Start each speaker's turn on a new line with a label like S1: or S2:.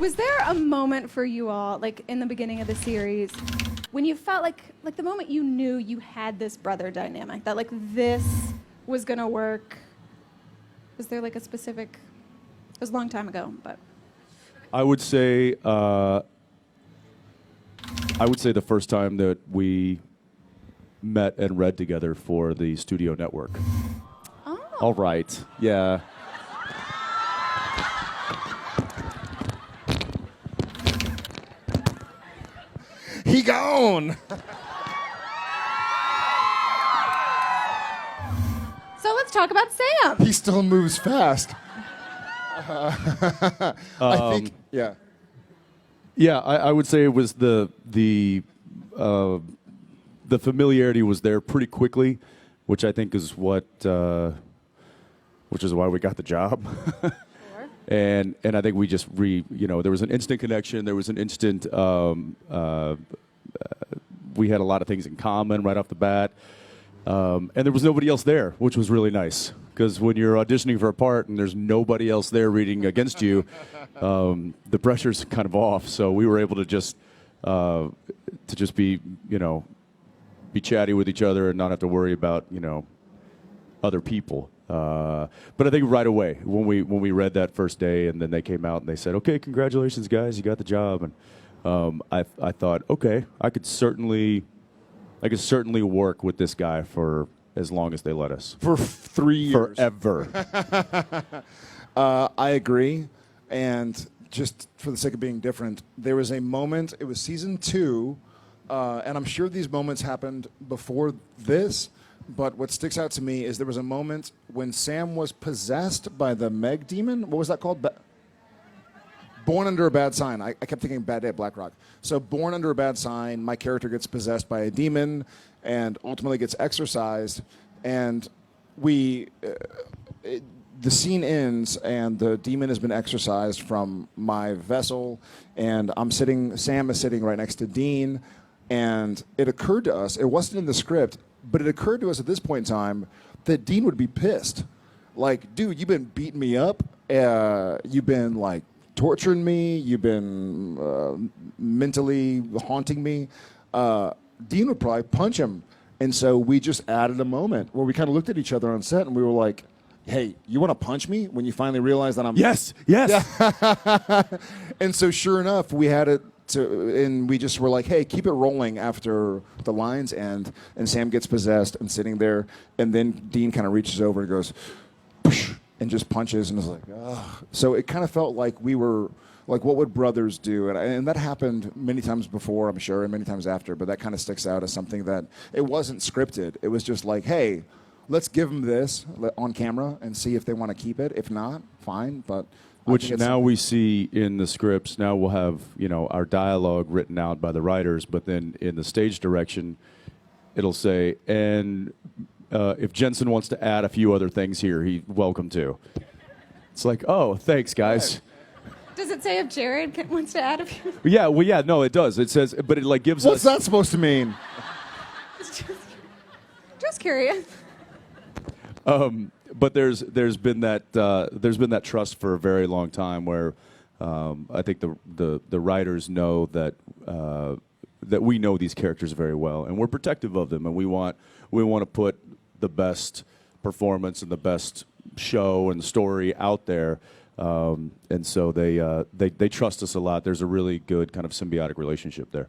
S1: Was there a moment for you all, like in the beginning of the series, when you felt like the moment you knew you had this brother dynamic, that like this was gonna work? Was there like a specific? It was a long time ago, but.
S2: I would say the first time that we met and read together for the Studio Network.
S1: Oh.
S2: All right. Yeah.
S3: He gone.
S1: So let's talk about Sam.
S3: He still moves fast. I think, yeah.
S2: Yeah, I would say it was the familiarity was there pretty quickly, which I think is which is why we got the job.
S1: Sure.
S2: And I think we just there was an instant connection. There was an instant. We had a lot of things in common right off the bat, and there was nobody else there, which was really nice. Because when you're auditioning for a part and there's nobody else there reading against you, the pressure's kind of off. So we were able to just be chatty with each other and not have to worry about other people. But I think right away when we read that first day and then they came out and they said, "Okay, congratulations, guys, you got the job," and I thought, okay, I could certainly work with this guy for as long as they let us.
S3: For 3 years.
S2: Forever.
S3: I agree. And just for the sake of being different, there was a moment, it was season 2, and I'm sure these moments happened before this, but what sticks out to me is there was a moment when Sam was possessed by the Meg demon. What was that called? Born Under a Bad Sign. I kept thinking Bad Day at Black Rock. So Born Under a Bad Sign, my character gets possessed by a demon and ultimately gets exorcised. And the scene ends and the demon has been exorcised from my vessel. And Sam is sitting right next to Dean. And it occurred to us, it wasn't in the script, but it occurred to us at this point in time that Dean would be pissed. Like, dude, you've been beating me up. You've been like, torturing me, you've been mentally haunting me. Dean would probably punch him. And so we just added a moment where we kind of looked at each other on set and we were like, hey, you want to punch me when you finally realize that I'm...
S2: Yes.
S3: Yeah. And so sure enough, we had it and we just were like, hey, keep it rolling after the lines end. And Sam gets possessed and sitting there. And then Dean kind of reaches over and goes, Psh, and just punches and is like, ugh. So it kind of felt like we were, like, what would brothers do? And that happened many times before, I'm sure, and many times after, but that kind of sticks out as something that, it wasn't scripted. It was just like, hey, let's give them this on camera and see if they want to keep it. If not, fine, but...
S2: Which now we see in the scripts. Now we'll have, our dialogue written out by the writers, but then in the stage direction, it'll say, and... if Jensen wants to add a few other things here, he's welcome to. It's like, oh, thanks, guys.
S1: Does it say if Jared wants to add a few?
S2: Yeah, no, it does. It says, but it like gives us...
S3: What's that supposed to mean?
S1: Just curious.
S2: But there's been that trust for a very long time where I think the writers know that we know these characters very well and we're protective of them and we want to put the best performance and the best show and story out there, and so they trust us a lot. There's a really good kind of symbiotic relationship there.